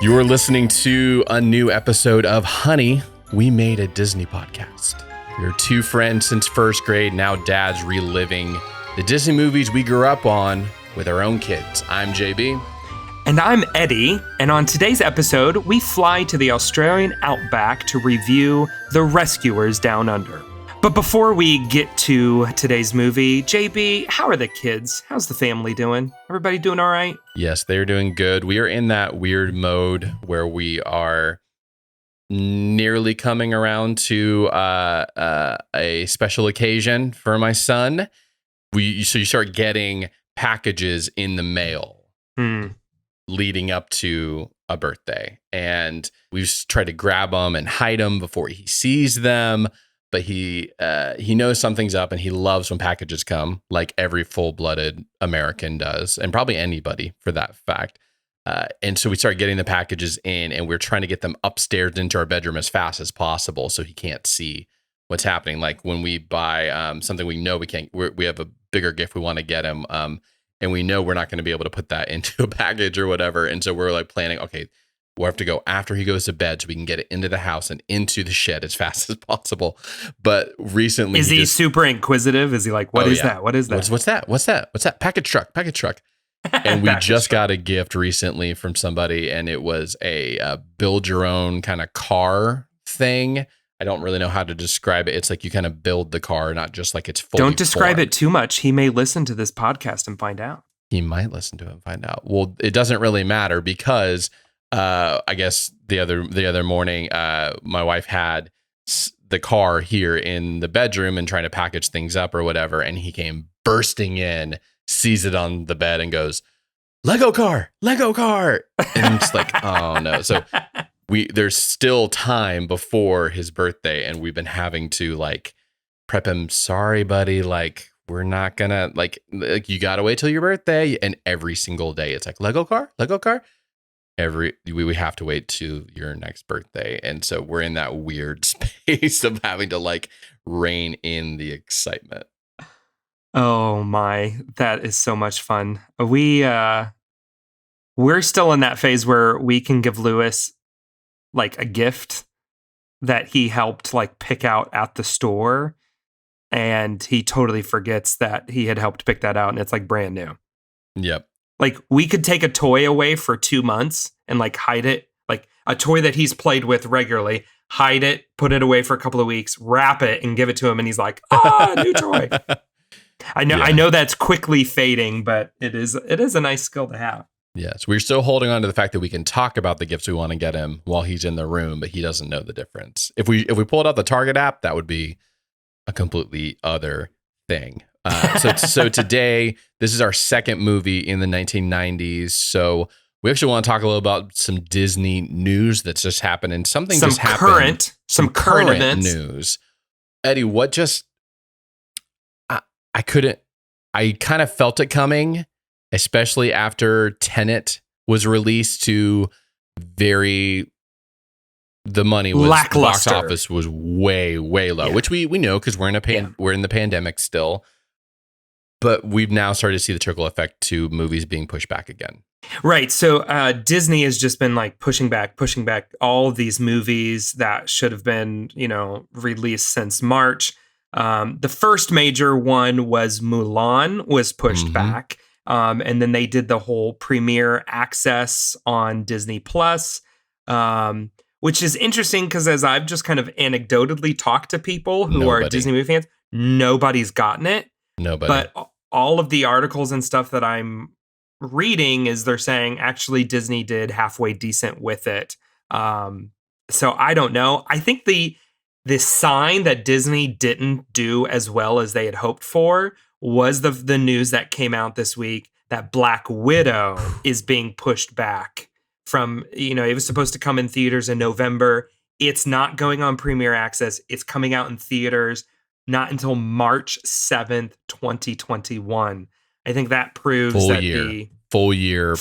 You are listening to a new episode of Honey, We Made a Disney Podcast. We're two friends since first grade, now dads reliving the Disney movies we grew up on with our own kids. I'm JB. And I'm Eddie, and on today's episode, we fly to the Australian Outback to review The Rescuers Down Under. But before we get to today's movie, JB, how are the kids? How's the family doing? Everybody doing all right? Yes, they're doing good. We are in that weird mode where we are nearly coming around to a special occasion for my son. So you start getting packages in the mail leading up to a birthday, and we've tried to grab them and hide them before he sees them. But he knows something's up, and he loves when packages come, like every full-blooded American does, and probably anybody for that fact. And so we start getting the packages in, and we're trying to get them upstairs into our bedroom as fast as possible so he can't see what's happening. Like when we buy something we know we have a bigger gift we want to get him, and we know we're not going to be able to put that into a package or whatever. And so we're like planning, okay, we'll have to go after he goes to bed so we can get it into the house and into the shed as fast as possible. But recently... Is he super inquisitive? Is he like, what is that? What is that? What's that? What's that? Package truck. And we just got a gift recently from somebody, and it was a build your own kind of car thing. I don't really know how to describe it. It's like you kind of build the car, not just like it's fully Don't describe formed. It too much. He may listen to this podcast and find out. He might listen to it and find out. Well, it doesn't really matter because... I guess the other morning, my wife had the car here in the bedroom and trying to package things up or whatever. And he came bursting in, sees it on the bed and goes, Lego car. And I'm just like, oh no. So there's still time before his birthday. And we've been having to like prep him. Sorry, buddy. Like, we're not gonna like you got to wait till your birthday. And every single day it's like Lego car. We have to wait to your next birthday. And so we're in that weird space of having to like rein in the excitement. Oh my, that is so much fun. We're still in that phase where we can give Lewis like a gift that he helped like pick out at the store, and he totally forgets that he had helped pick that out, and it's like brand new. Yep. Like we could take a toy away for 2 months and like hide it, like a toy that he's played with regularly, hide it, put it away for a couple of weeks, wrap it and give it to him. And he's like, new toy. I know that's quickly fading, but it is a nice skill to have. Yes. We're still holding on to the fact that we can talk about the gifts we want to get him while he's in the room, but he doesn't know the difference. If we pulled out the Target app, that would be a completely other thing. So today, this is our second movie in the 1990s. So we actually want to talk a little about some Disney news that's just happened, and some current events. News. Eddie, what just I kind of felt it coming, especially after Tenet was released to the money was lackluster. Box office was way low, which we know because we're in the pandemic still. But we've now started to see the trickle effect to movies being pushed back again. Right. So Disney has just been like pushing back all of these movies that should have been, released since March. The first major one was Mulan was pushed back. And then they did the whole premiere access on Disney Plus, which is interesting because as I've just kind of anecdotally talked to people who are Disney movie fans, nobody's gotten it. Nobody. But all of the articles and stuff that I'm reading is they're saying actually Disney did halfway decent with it. So I don't know. I think the sign that Disney didn't do as well as they had hoped for was the news that came out this week that Black Widow is being pushed back from, it was supposed to come in theaters in November. It's not going on premiere access. It's coming out in theaters not until March 7th, 2021. I think that proves full year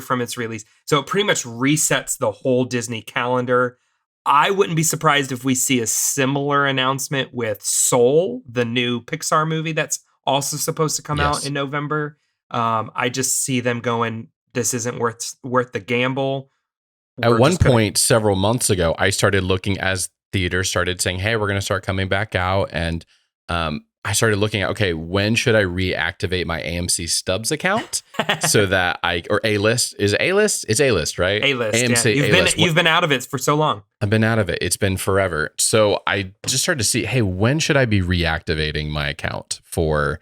from its release. So it pretty much resets the whole Disney calendar. I wouldn't be surprised if we see a similar announcement with Soul, the new Pixar movie that's also supposed to come out in November. I just see them going, this isn't worth the gamble. At we're one just gonna. point, several months ago, I started looking as theaters started saying, "Hey, we're going to start coming back out," and I started looking at, okay, when should I reactivate my AMC Stubs account so that or A List is A List, it's A List, right? A-list, yeah. AMC A List. You've been out of it for so long. I've been out of it. It's been forever. So I just started to see, hey, when should I be reactivating my account for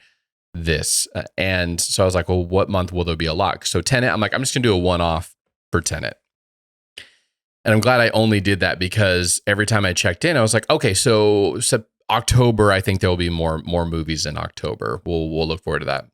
this? And so I was like, well, what month will there be a lock? So Tenet, I'm like, I'm just gonna do a one-off for Tenet. And I'm glad I only did that because every time I checked in, I was like, okay, so October, I think there will be more movies in October. We'll look forward to that.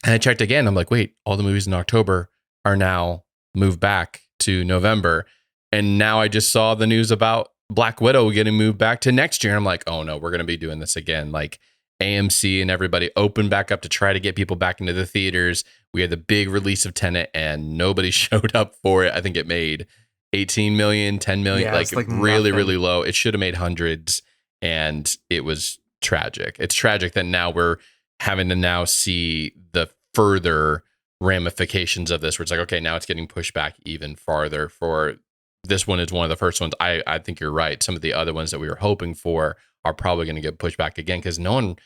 And I checked again. I'm like, wait, all the movies in October are now moved back to November. And now I just saw the news about Black Widow getting moved back to next year. And I'm like, oh no, we're going to be doing this again. Like AMC and everybody opened back up to try to get people back into the theaters. We had the big release of Tenet and nobody showed up for it. I think it made 18 million, 10 million, Yeah, like it's like really, nothing. really low. It should have made hundreds and it was tragic. It's tragic that now we're having to now see the further ramifications of this where it's like, okay, now it's getting pushed back even farther. For this one is one of the first ones. I think you're right. Some of the other ones that we were hoping for are probably going to get pushed back again because no one,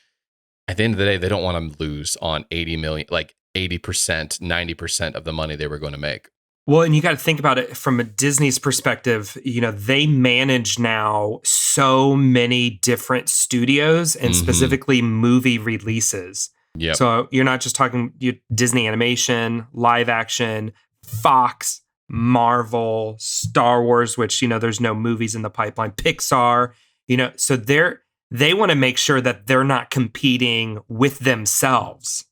at the end of the day, they don't want to lose on 80 million, like 80%, 90% of the money they were going to make. Well, and you got to think about it from a Disney's perspective. You know, they manage now so many different studios and specifically movie releases. Yep. So you're not just talking Disney animation, live action, Fox, Marvel, Star Wars, which, you know, there's no movies in the pipeline, Pixar, you know, so they want to make sure that they're not competing with themselves.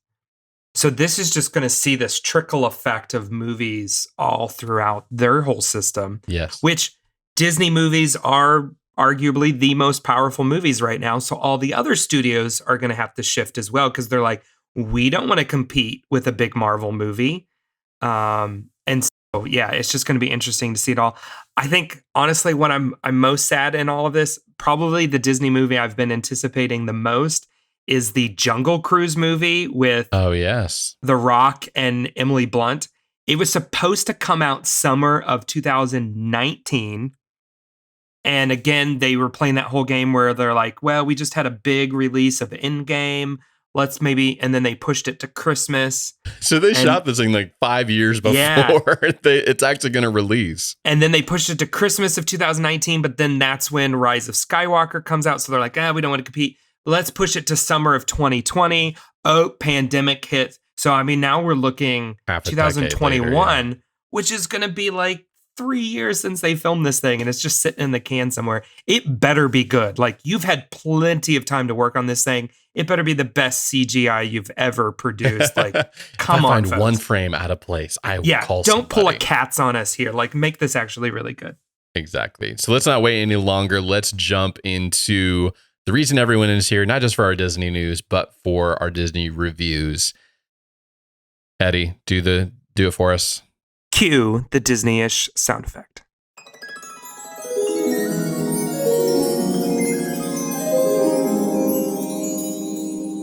So this is just going to see this trickle effect of movies all throughout their whole system. Yes. Which Disney movies are arguably the most powerful movies right now. So all the other studios are going to have to shift as well because they're like, we don't want to compete with a big Marvel movie. And so, yeah, it's just going to be interesting to see it all. I think, honestly, what I'm most sad in all of this, probably the Disney movie I've been anticipating the most is the Jungle Cruise movie with The Rock and Emily Blunt. It was supposed to come out summer of 2019. And again, they were playing that whole game where they're like, well, we just had a big release of Endgame. Let's maybe, and then they pushed it to Christmas. So they shot this thing like 5 years before it's actually going to release. And then they pushed it to Christmas of 2019. But then that's when Rise of Skywalker comes out. So they're like, we don't want to compete. Let's push it to summer of 2020. Oh, pandemic hit. So, I mean, now we're looking 2021, later, which is going to be like 3 years since they filmed this thing. And it's just sitting in the can somewhere. It better be good. Like, you've had plenty of time to work on this thing. It better be the best CGI you've ever produced. Like, come on, find one frame out of place, I will call don't somebody. pull a Cats on us here. Like, make this actually really good. Exactly. So let's not wait any longer. Let's jump into the reason everyone is here, not just for our Disney news, but for our Disney reviews. Eddie, do it for us. Cue the Disney-ish sound effect.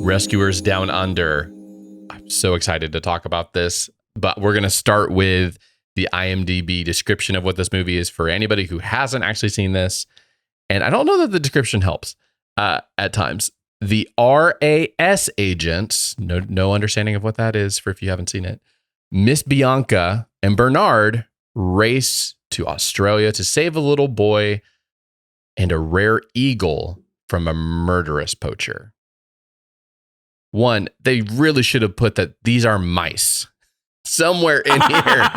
Rescuers Down Under. I'm so excited to talk about this, but we're going to start with the IMDb description of what this movie is for anybody who hasn't actually seen this. And I don't know that the description helps at times. The RAS agents, no understanding of what that is for if you haven't seen it. Miss Bianca and Bernard race to Australia to save a little boy and a rare eagle from a murderous poacher. One, they really should have put that these are mice somewhere in here.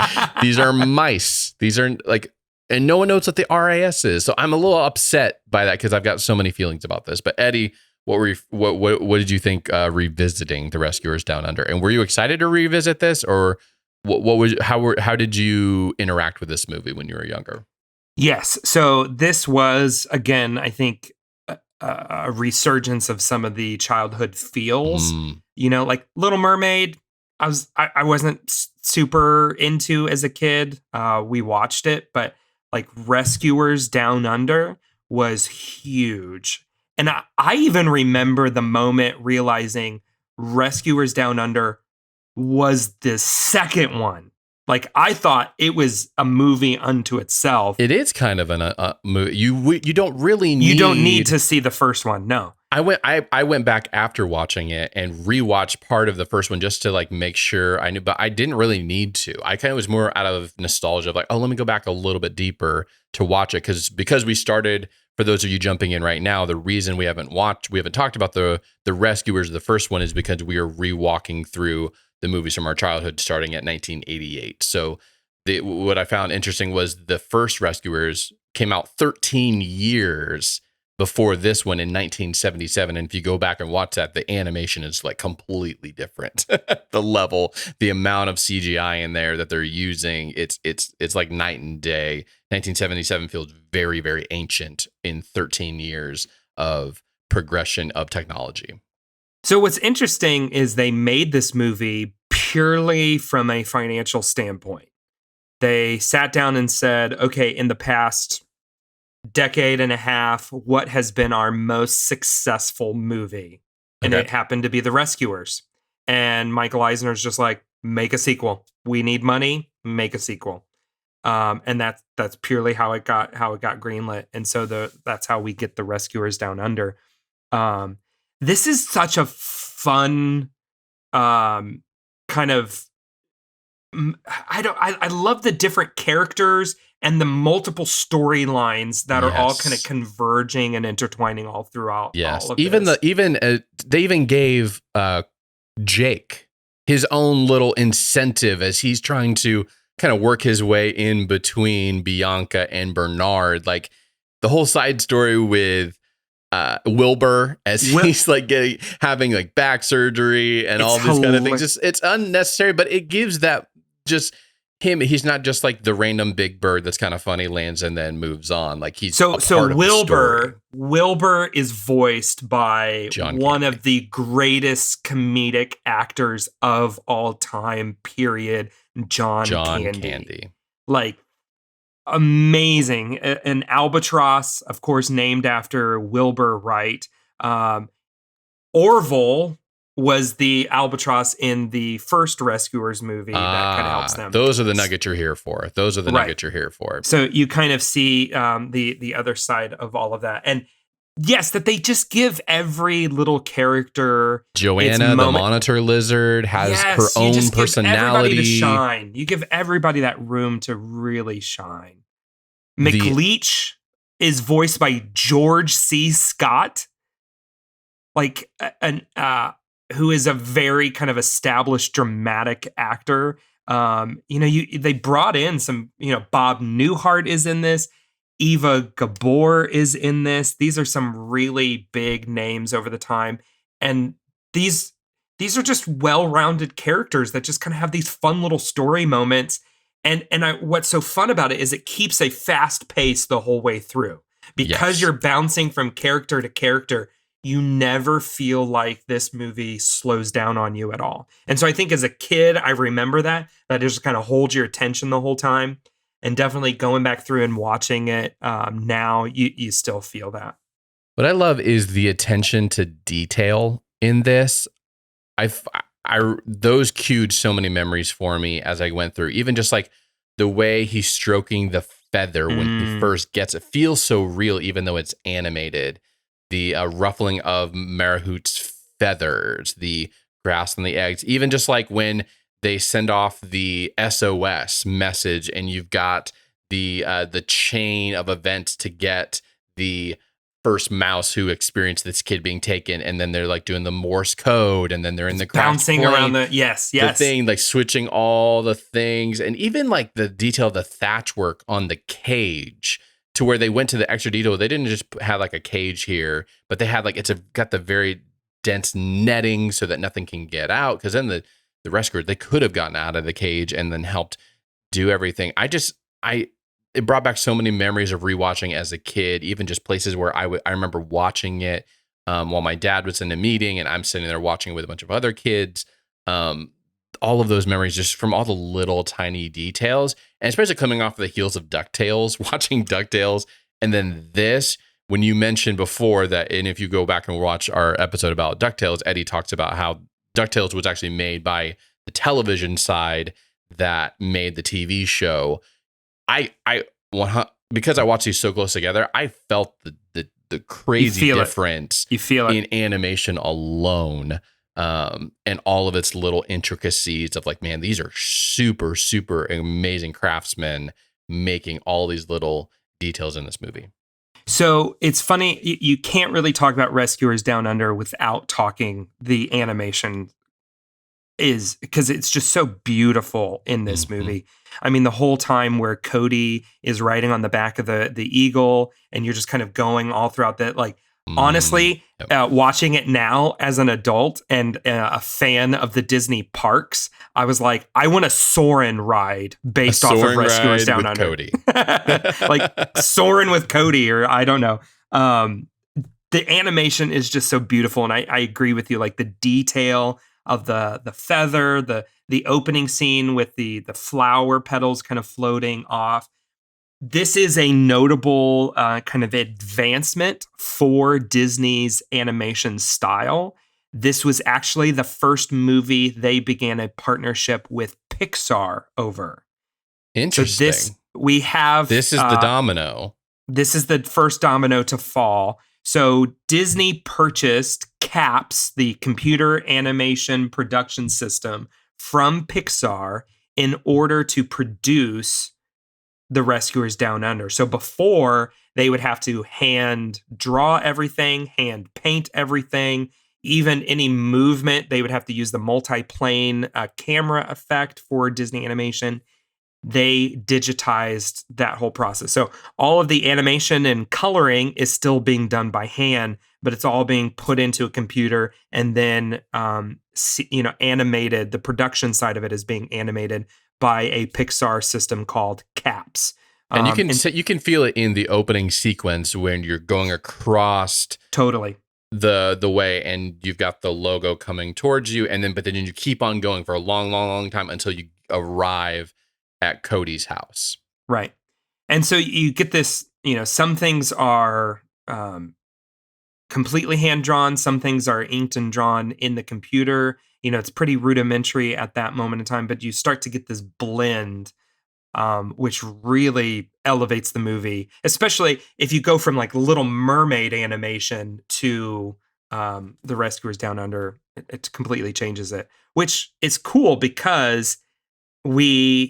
These are mice. These are like, and no one knows what the RAS is. So I'm a little upset by that because I've got so many feelings about this. But Eddie, what did you think revisiting The Rescuers Down Under? And were you excited to revisit this, or how did you interact with this movie when you were younger? Yes. So this was, again, I think, a resurgence of some of the childhood feels. You know, like Little Mermaid, I wasn't super into as a kid. We watched it, but like Rescuers Down Under was huge. And I even remember the moment realizing Rescuers Down Under was the second one. Like, I thought it was a movie unto itself. It is kind of a movie. You don't really need. You don't need to see the first one. No. I went back after watching it and rewatched part of the first one just to like make sure I knew, but I didn't really need to. I kind of was more out of nostalgia of like, oh, let me go back a little bit deeper to watch it because we started. For those of you jumping in right now, the reason we haven't talked about the Rescuers, the first one, is because we are rewalking through the movies from our childhood starting at 1988. So what I found interesting was the first Rescuers came out 13 years before this one in 1977. And if you go back and watch that, the animation is like completely different. The level, the amount of CGI in there that they're using, it's like night and day. 1977 feels very, very ancient in 13 years of progression of technology. So what's interesting is they made this movie purely from a financial standpoint. They sat down and said, okay, in the past decade and a half, what has been our most successful movie? And it happened to be The Rescuers. And Michael Eisner's just like, make a sequel. We need money, make a sequel. And that's purely how it got greenlit. And so that's how we get The Rescuers Down Under. This is such a fun kind of I love the different characters and the multiple storylines that are all kind of converging and intertwining all throughout. Yes, all of they even gave Jake his own little incentive as he's trying to kind of work his way in between Bianca and Bernard. Like the whole side story with Wilbur as he's like having like back surgery and all these kind of things. Just it's unnecessary, but it gives that just him. He's not just like the random big bird that's kind of funny, lands and then moves on. Like he's so Wilbur is voiced by one of the greatest comedic actors of all time. Period. John Candy. Like amazing. An albatross, of course, named after Wilbur Wright. Orville was the albatross in the first Rescuers movie that kind of helps them. Those are the nuggets you're here for. Nuggets you're here for. So you kind of see the other side of all of that. And yes, that they just give every little character. Joanna, the monitor lizard, has her own personality. Give everybody to shine. You give everybody that room to really shine. McLeach is voiced by George C. Scott, like who is a very kind of established dramatic actor. They brought in some. Bob Newhart is in this. Eva Gabor is in this. These are some really big names over the time. And these are just well-rounded characters that just kind of have these fun little story moments. And what's so fun about it is it keeps a fast pace the whole way through. Because you're bouncing from character to character, you never feel like this movie slows down on you at all. And so I think as a kid, I remember that just kind of holds your attention the whole time. And definitely going back through and watching it now, you still feel that. What I love is the attention to detail in this. Those cued so many memories for me as I went through. Even just like the way he's stroking the feather when he first gets it feels so real, even though it's animated. The ruffling of Marahoot's feathers, the grass and the eggs, even just like when they send off the SOS message and you've got the chain of events to get the first mouse who experienced this kid being taken, and then they're like doing the Morse code, and then they're in the bouncing around the thing, like switching all the things, and even like the detail of the thatch work on the cage to where they went to the extra detail. They didn't just have like a cage here, but they had like got the very dense netting so that nothing can get out, because then the rescuer, they could have gotten out of the cage and then helped do everything. It brought back so many memories of rewatching as a kid, even just places where I remember watching it while my dad was in a meeting and I'm sitting there watching it with a bunch of other kids. All of those memories just from all the little tiny details, and especially coming off the heels of DuckTales, watching DuckTales. And then this, when you mentioned before that, and if you go back and watch our episode about DuckTales, Eddie talks about how DuckTales was actually made by the television side, that made the TV show. Because I watched these so close together, I felt the You crazy feel it. difference You feel in it. animation alone, and all of its little intricacies of like, man, these are super, super amazing craftsmen making all these little details in this movie. So it's funny, you can't really talk about Rescuers Down Under without talking the animation is because it's just so beautiful in this Mm-hmm. movie. I mean, the whole time where Cody is riding on the back of the eagle, and you're just kind of going all throughout that. Like, honestly, Yep. watching it now as an adult and a fan of the Disney parks, I was like, I want a Soarin' ride A based off of soaring Rescuers ride Down with Under, Cody. like Soarin' with Cody, or I don't know. The animation is just so beautiful, and I agree with you. Like the detail of the feather, the opening scene with the flower petals kind of floating off. This is a notable kind of advancement for Disney's animation style. This was actually the first movie they began a partnership with Pixar over. So Interesting. we have This is the domino. this is the first domino to fall. So Disney purchased CAPS, the computer animation production system, from Pixar in order to produce The Rescuers Down Under. So before, they would have to hand draw everything, hand paint everything, even any movement, they would have to use the multi-plane camera effect for Disney animation. They digitized that whole process. So all of the animation and coloring is still being done by hand, but it's all being put into a computer and then animated. The production side of it is being animated by a Pixar system called CAPS. And you can feel it in the opening sequence when you're going across Totally the way, and you've got the logo coming towards you, but then you keep on going for a long, long, long time until you arrive at Cody's house. right. And so you get this. Some things are completely hand drawn. Some things are inked and drawn in the computer. It's pretty rudimentary at that moment in time, but you start to get this blend, which really elevates the movie, especially if you go from like Little Mermaid animation to The Rescuers Down Under. It completely changes it, which is cool because we're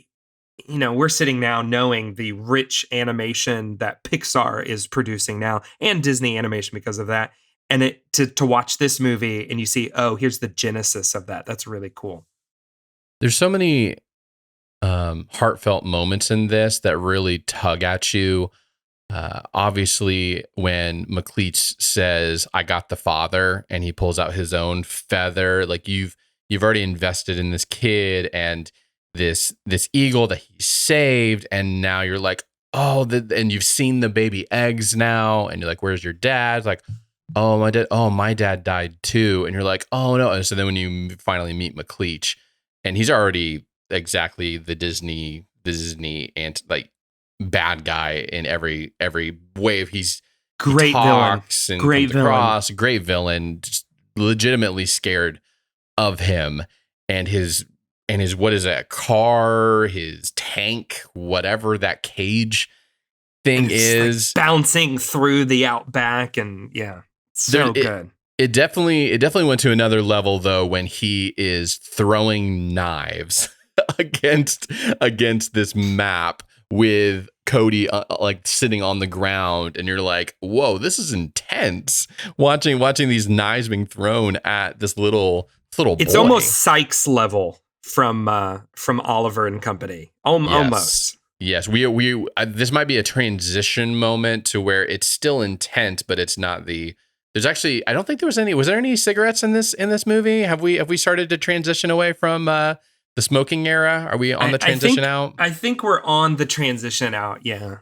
sitting now knowing the rich animation that Pixar is producing now and Disney animation because of that. And to watch this movie and you see, oh, here's the genesis of that. That's really cool. There's so many heartfelt moments in this that really tug at you. Obviously, when McLeach says, "I got the father," and he pulls out his own feather, like you've already invested in this kid and this eagle that he saved, and now you're like, oh, and you've seen the baby eggs now, and you're like, "Where's your dad?" Like, oh, my dad died too, and you're like, oh no. And so then when you finally meet McLeach, and he's already exactly the Disney and like bad guy in every way. He Great villain. talks and Great comes villain. across, great villain, just legitimately scared of him and his what is that car, his tank, whatever that cage thing is, like bouncing through the outback, and yeah, so good. It definitely went to another level though when he is throwing knives against this map with Cody like sitting on the ground, and you're like, whoa, this is intense. Watching these knives being thrown at this little it's boy. Almost Sykes level from Oliver and Company. Almost. Yes, we this might be a transition moment to where it's still intense, but it's not the. There's actually, I don't think was there any cigarettes in this movie? Have we started to transition away from the smoking era? Are we on the transition out? I think we're on the transition out. Yeah.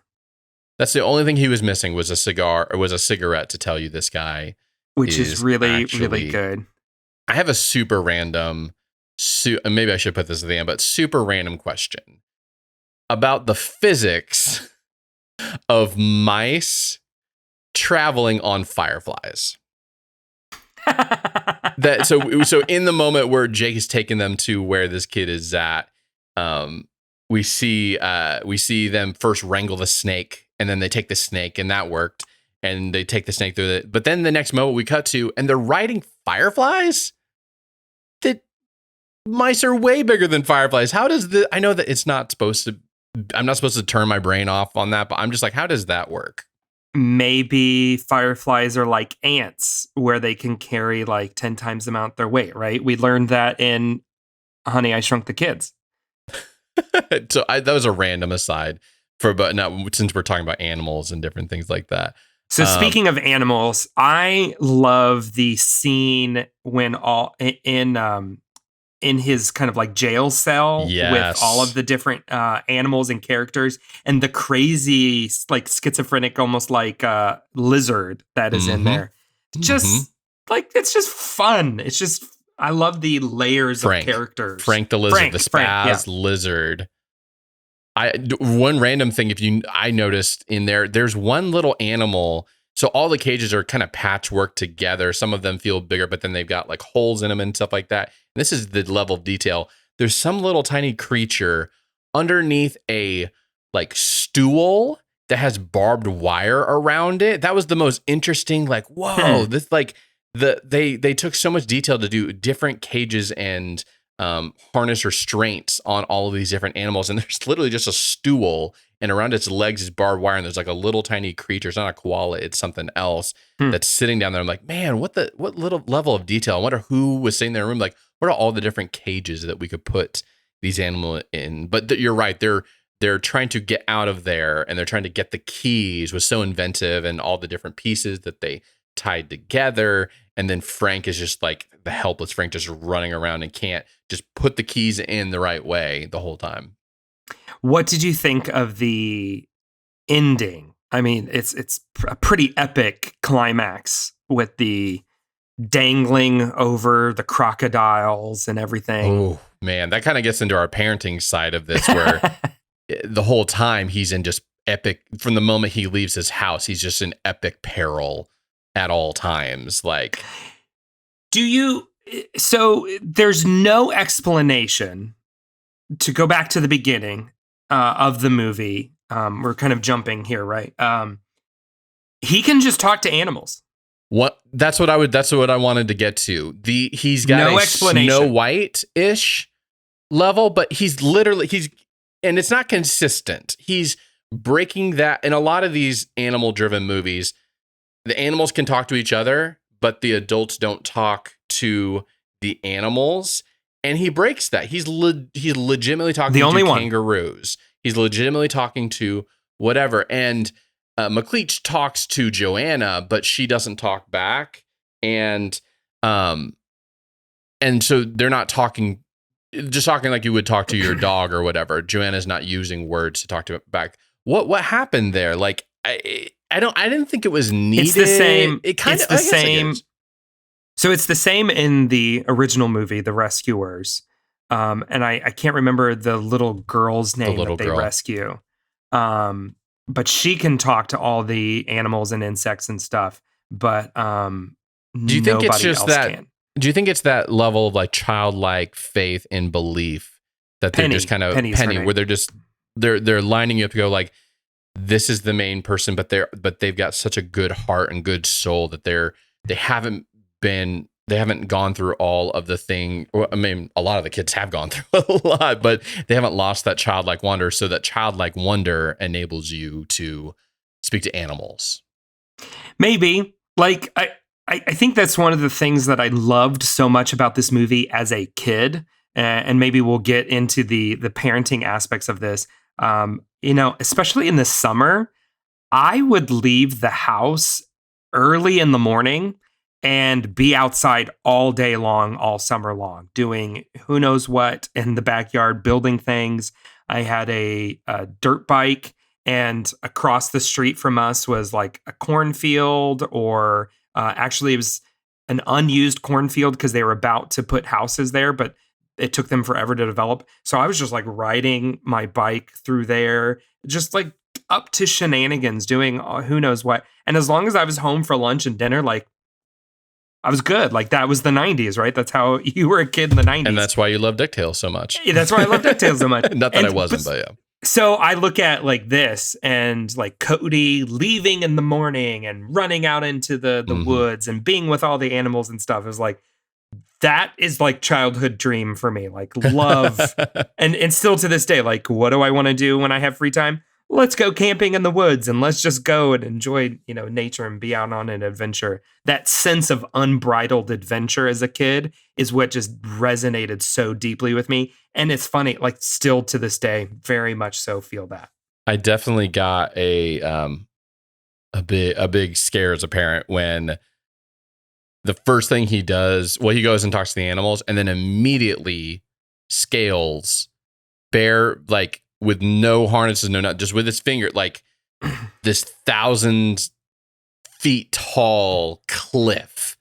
That's the only thing he was missing was a cigar or was a cigarette to tell you this guy, which is really really good. I have a super random, maybe I should put this at the end, but super random question about the physics of mice traveling on fireflies. So in the moment where Jake is taking them to where this kid is at, um, we see them first wrangle the snake, and then they take the snake, and that worked, and they take the snake through it. But then the next moment we cut to, and they're riding fireflies. That mice are way bigger than fireflies. How does the? I know that it's not supposed to. I'm not supposed to turn my brain off on that, but I'm just like, how does that work? Maybe fireflies are like ants, where they can carry like 10 times the amount their weight, right? We learned that in Honey, I Shrunk the Kids. So that was a random aside but now since we're talking about animals and different things like that. So speaking of animals, I love the scene when in his kind of like jail cell with all of the different animals and characters, and the crazy like schizophrenic, almost like lizard that is in there. Just like, it's just fun. It's just, I love the layers of characters. Frank the lizard, the spaz lizard. One random thing, I noticed in there's one little animal. So all the cages are kind of patchwork together. Some of them feel bigger, but then they've got like holes in them and stuff like that. And this is the level of detail. There's some little tiny creature underneath a like stool that has barbed wire around it. That was the most interesting. Like, whoa, this like they took so much detail to do different cages and harness restraints on all of these different animals, and there's literally just a stool, and around its legs is barbed wire, and there's like a little tiny creature. It's not a koala, it's something else that's sitting down there. I'm like, man, what little level of detail. I wonder who was sitting there in a room. Like, what are all the different cages that we could put these animals in? But you're right, they're trying to get out of there, and they're trying to get the keys. Was so inventive, and all the different pieces that they tied together. And then Frank is just like the helpless Frank, just running around and can't just put the keys in the right way the whole time. What did you think of the ending? I mean, it's a pretty epic climax with the dangling over the crocodiles and everything. Oh man, that kind of gets into our parenting side of this, where the whole time he's in just epic. From the moment he leaves his house, he's just in epic peril at all times. Like, so there's no explanation, to go back to the beginning of the movie. We're kind of jumping here, right? He can just talk to animals. That's what I wanted to get to. He's got no a explanation. Snow White-ish level, but he's and it's not consistent. He's breaking that. In a lot of these animal-driven movies, the animals can talk to each other, but the adults don't talk to the animals. And he breaks that. He's legitimately talking to kangaroos. He's legitimately talking to whatever. And McLeach talks to Joanna, but she doesn't talk back. And so they're not talking, just talking like you would talk to your dog or whatever. Joanna's not using words to talk to back. What happened there? Like, I didn't think it was needed. It's the same. It's the same. So it's the same in the original movie, The Rescuers. And I can't remember the little girl's name that they rescue. But she can talk to all the animals and insects and stuff. But do you think it's just that? Can. Do you think it's that level of like childlike faith and belief that they're just kind of Penny, where they're lining you up to go like, this is the main person, but they've got such a good heart and good soul that they haven't gone through all of the thing. I mean, a lot of the kids have gone through a lot, but they haven't lost that childlike wonder. So that childlike wonder enables you to speak to animals. Maybe. Like, I think that's one of the things that I loved so much about this movie as a kid. And maybe we'll get into the parenting aspects of this. Especially in the summer, I would leave the house early in the morning and be outside all day long, all summer long, doing who knows what in the backyard, building things. I had a dirt bike, and across the street from us was like a cornfield, or actually it was an unused cornfield because they were about to put houses there, but it took them forever to develop. So I was just like riding my bike through there, just like up to shenanigans, doing who knows what. And as long as I was home for lunch and dinner, like, I was good. Like that was the 90s, right? That's how you were a kid in the 90s. And that's why you love DuckTales so much. Yeah, that's why I love DuckTales so much. Not that I wasn't, but yeah. So I look at like this and like Cody leaving in the morning and running out into the woods and being with all the animals and stuff. It was like, that is like childhood dream for me. Like love. and still to this day, like, what do I want to do when I have free time? Let's go camping in the woods and let's just go and enjoy, nature and be out on an adventure. That sense of unbridled adventure as a kid is what just resonated so deeply with me. And it's funny, like still to this day, very much so feel that. I definitely got a big scare as a parent when the first thing he does, he goes and talks to the animals and then immediately scales bear, like with no harnesses, no nut, just with his finger, like this 1,000 feet tall cliff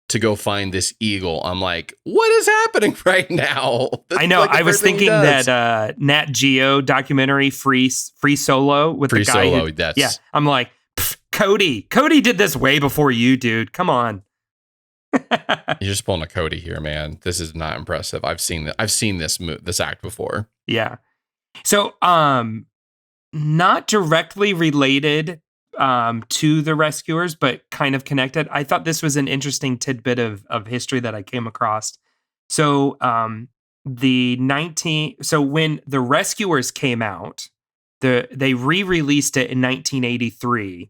to go find this eagle. I'm like, what is happening right now? I know. I was thinking that Nat Geo documentary Free Solo with Free the guy. Solo, yeah. I'm like, Cody did this way before you, dude. Come on. You're just pulling a Cody here, man. This is not impressive. I've seen this act before. Yeah. So, not directly related to the rescuers, but kind of connected. I thought this was an interesting tidbit of history that I came across. So, when the rescuers came out, they re-released it in 1983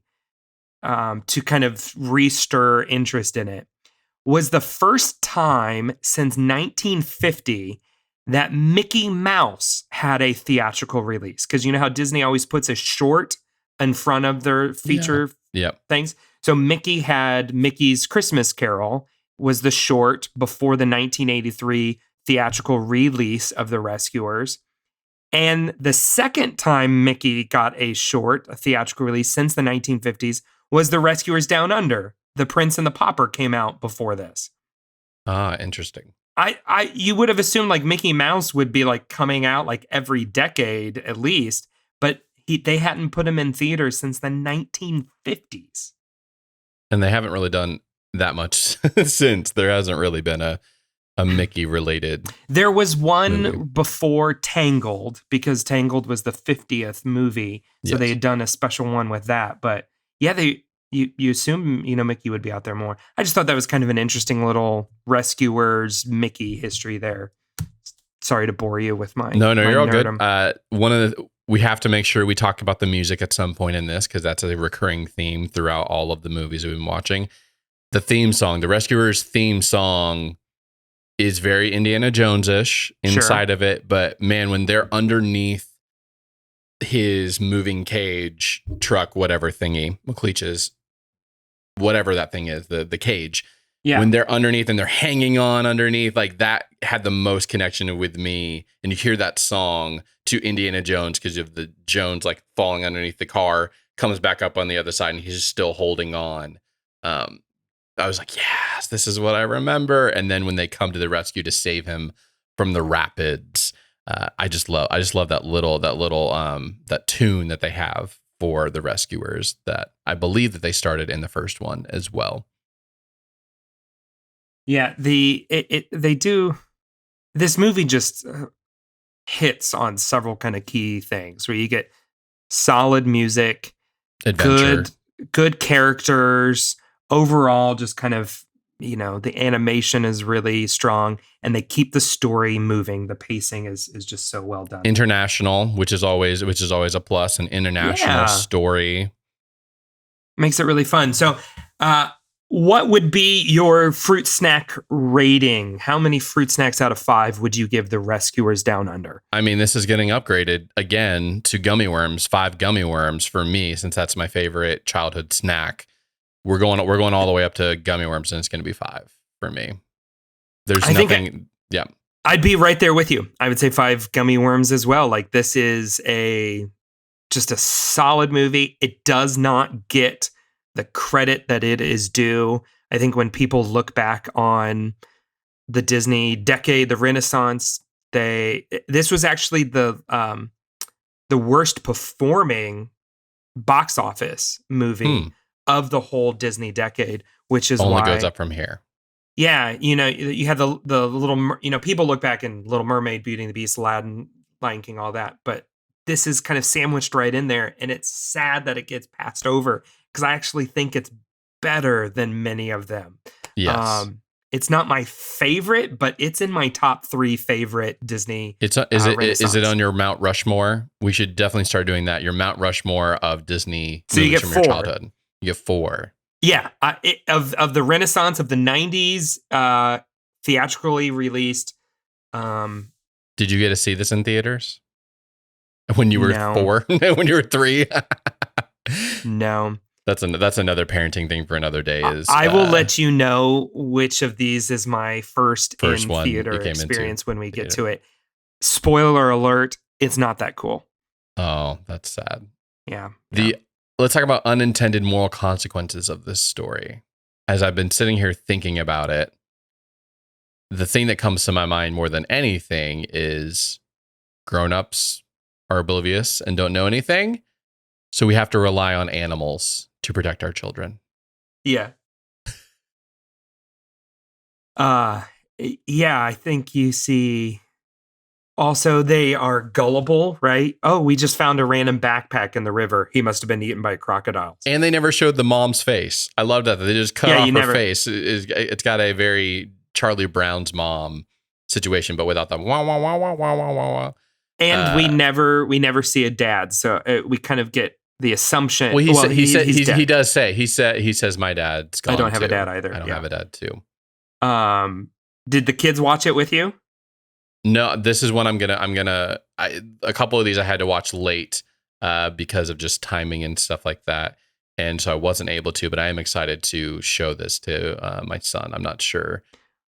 to kind of re-stir interest in it. Was the first time since 1950 that Mickey Mouse had a theatrical release. Because you know how Disney always puts a short in front of their feature things? So Mickey had Mickey's Christmas Carol was the short before the 1983 theatrical release of The Rescuers. And the second time Mickey got a theatrical release since the 1950s was The Rescuers Down Under. The Prince and the Pauper came out before this. Ah, interesting. You would have assumed like Mickey Mouse would be like coming out like every decade at least, but they hadn't put him in theaters since the 1950s. And they haven't really done that much since. There hasn't really been a Mickey related. There was one movie before Tangled, because Tangled was the 50th movie, so they had done a special one with that. But yeah, You assume, Mickey would be out there more. I just thought that was kind of an interesting little Rescuers Mickey history there. Sorry to bore you with my No, you're all nerdum. Good. We have to make sure we talk about the music at some point in this, because that's a recurring theme throughout all of the movies we've been watching. The theme song, the Rescuers theme song, is very Indiana Jones-ish inside of it. But man, when they're underneath his moving cage truck, whatever thingy, McLeach's, whatever that thing is, the cage, when they're underneath and they're hanging on underneath, like that had the most connection with me. And you hear that song to Indiana Jones because of the Jones like falling underneath the car, comes back up on the other side and he's still holding on. I was like, yes, this is what I remember. And then when they come to the rescue to save him from the rapids, I just love that tune that they have for the Rescuers that I believe that they started in the first one as well. Yeah, they do. This movie just hits on several kind of key things where you get solid music, adventure, good characters, overall just kind of, the animation is really strong and they keep the story moving. The pacing is just so well done. International, which is always a plus, an international story. Makes it really fun. So, what would be your fruit snack rating? How many fruit snacks out of 5 would you give the Rescuers Down Under? I mean, this is getting upgraded again to gummy worms, 5 gummy worms for me, since that's my favorite childhood snack. We're going all the way up to gummy worms, and it's going to be 5 for me. There's nothing. I'd be right there with you. I would say 5 gummy worms as well. Like this is just a solid movie. It does not get the credit that it is due. I think when people look back on the Disney decade, the Renaissance, this was actually the worst performing box office movie of the whole Disney decade, which is only why goes up from here. Yeah, you had the little, people look back in Little Mermaid, Beauty and the Beast, Aladdin, Lion King, all that, but this is kind of sandwiched right in there, and it's sad that it gets passed over because I actually think it's better than many of them. Yes. It's not my favorite, but it's in my top 3 favorite Disney Is it Renaissance. on your Mount Rushmore? We should definitely start doing that. Your Mount Rushmore of Disney So you movies get from 4. your childhood. You get 4. Yeah, of the Renaissance of the 90s, theatrically released. Did you get to see this in theaters when you were No. 4? When you were 3? No. That's another parenting thing for another day. Is I will let you know which of these is my first in one you theater came experience when we get theater. to it. Spoiler alert, it's not that cool. Oh, that's sad. Yeah. Let's talk about unintended moral consequences of this story. As I've been sitting here thinking about it, the thing that comes to my mind more than anything is grown-ups are oblivious and don't know anything. So we have to rely on animals to protect our children. Yeah. Yeah, I think you see also they are gullible, right? Oh, we just found a random backpack in the river. He must have been eaten by crocodiles. And they never showed the mom's face. I love that. They just cut off her face. It's got a very Charlie Brown's mom situation, but without the wah, wah, wah, wah, wah, wah, wah, wah. And we never see a dad. So we kind of get the assumption. Well, he says my dad's gone. I don't have too. a dad either. I don't have a dad too. Did the kids watch it with you? No, this is one a couple of these I had to watch late because of just timing and stuff like that. And so I wasn't able to, but I am excited to show this to my son. I'm not sure.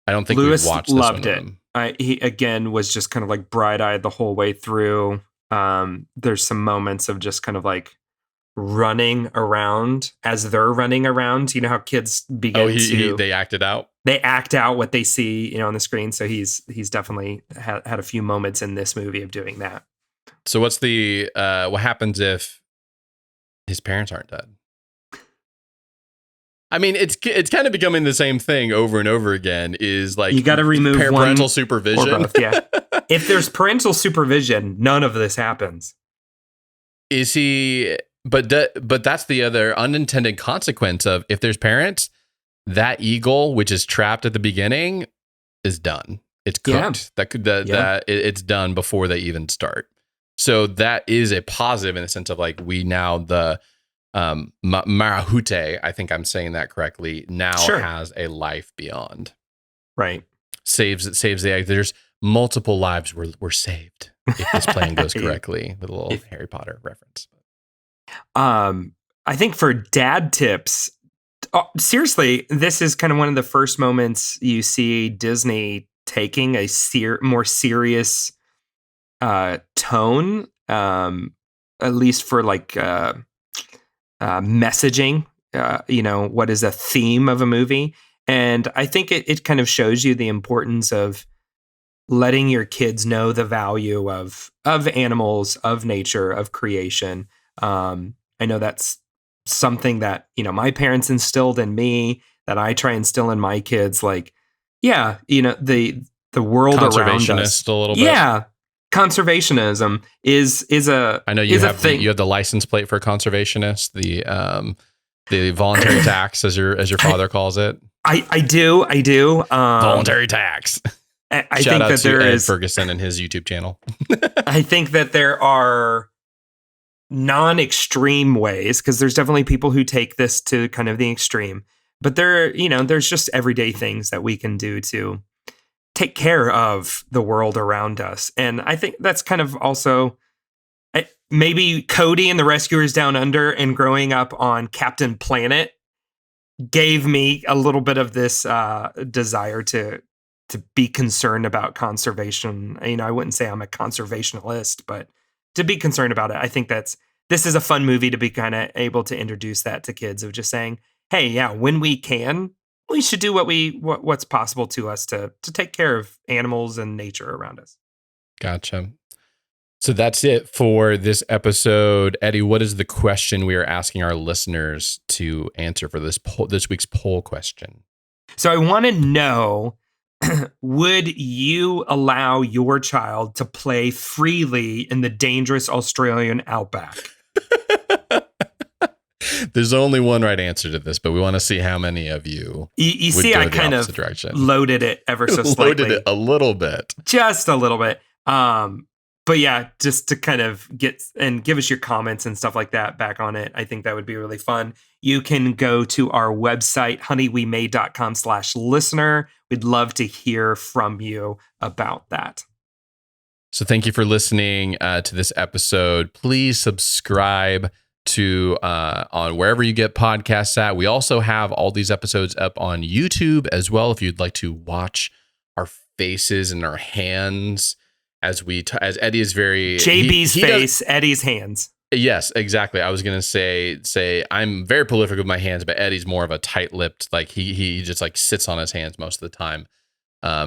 I don't think Lewis we've watched loved this one. He again was just kind of like bright-eyed the whole way through. There's some moments of just kind of like running around as they're running around. You know how kids begin they act it out. They act out what they see, on the screen. So he's definitely had a few moments in this movie of doing that. So what's what happens if his parents aren't dead? I mean, it's kind of becoming the same thing over and over again. Is like you got to remove parental supervision. Or both, yeah. If there's parental supervision, none of this happens. Is he? But that's the other unintended consequence of if there's parents. That eagle, which is trapped at the beginning, is done. It's cooked. Yeah. It's done before they even start. So that is a positive in the sense of like we now the Marahute, I think I'm saying that correctly, now has a life beyond. Right. Saves the egg. There's multiple lives were saved if this plan goes correctly. With a little Harry Potter reference. I think for dad tips. Seriously, this is kind of one of the first moments you see Disney taking a more serious tone, at least for like messaging, what is a theme of a movie. And I think it kind of shows you the importance of letting your kids know the value of animals, of nature, of creation. I know that's something that, my parents instilled in me that I try and instill in my kids. Like, yeah, the world around us. A little bit. Yeah. Conservationism is a I know you have the license plate for conservationist, the voluntary tax as your father calls it. I do. Voluntary tax. I Shout think out that to there Ed is Ferguson and his YouTube channel. I think that there are non-extreme ways, because there's definitely people who take this to kind of the extreme, but there's just everyday things that we can do to take care of the world around us. And I think that's kind of also maybe Cody and the Rescuers Down Under and growing up on Captain Planet gave me a little bit of this desire to be concerned about conservation. I wouldn't say I'm a conservationalist, but to be concerned about it. I think this is a fun movie to be kind of able to introduce that to kids, of just saying, hey, yeah, when we can, we should do what's possible to us to take care of animals and nature around us. Gotcha. So that's it for this episode. Eddie, what is the question we are asking our listeners to answer for this week's poll question? So I want to know, would you allow your child to play freely in the dangerous Australian outback? There's only one right answer to this, but we want to see how many of you You would see, go I the kind of opposite direction. loaded it ever so slightly. Loaded it a little bit. Just a little bit. But yeah, just to kind of give us your comments and stuff like that back on it. I think that would be really fun. You can go to our website, honeywemade.com/listener. We'd love to hear from you about that. So thank you for listening to this episode. Please subscribe to on wherever you get podcasts at. We also have all these episodes up on YouTube as well, if you'd like to watch our faces and our hands as as Eddie is very JB's face, Eddie's hands. Yes, exactly. I was gonna say I'm very prolific with my hands, but Eddie's more of a tight-lipped. Like he just like sits on his hands most of the time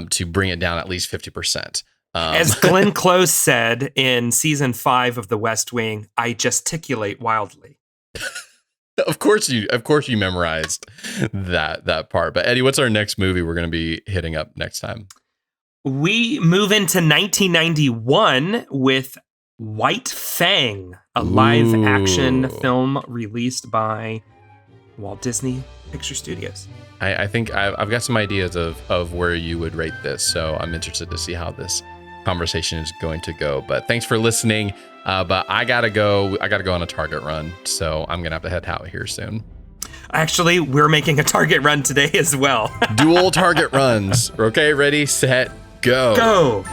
to bring it down at least 50%. As Glenn Close said in season 5 of The West Wing, I gesticulate wildly. Of course you memorized that part. But Eddie, what's our next movie we're going to be hitting up next time? We move into 1991 with White Fang, a live action film released by Walt Disney Picture Studios. I think I've got some ideas of where you would rate this, so I'm interested to see how this conversation is going to go. But thanks for listening. But I gotta go on a Target run, so I'm gonna have to head out here soon. Actually, we're making a Target run today as well. Dual Target runs. Okay, ready, set, go. Go.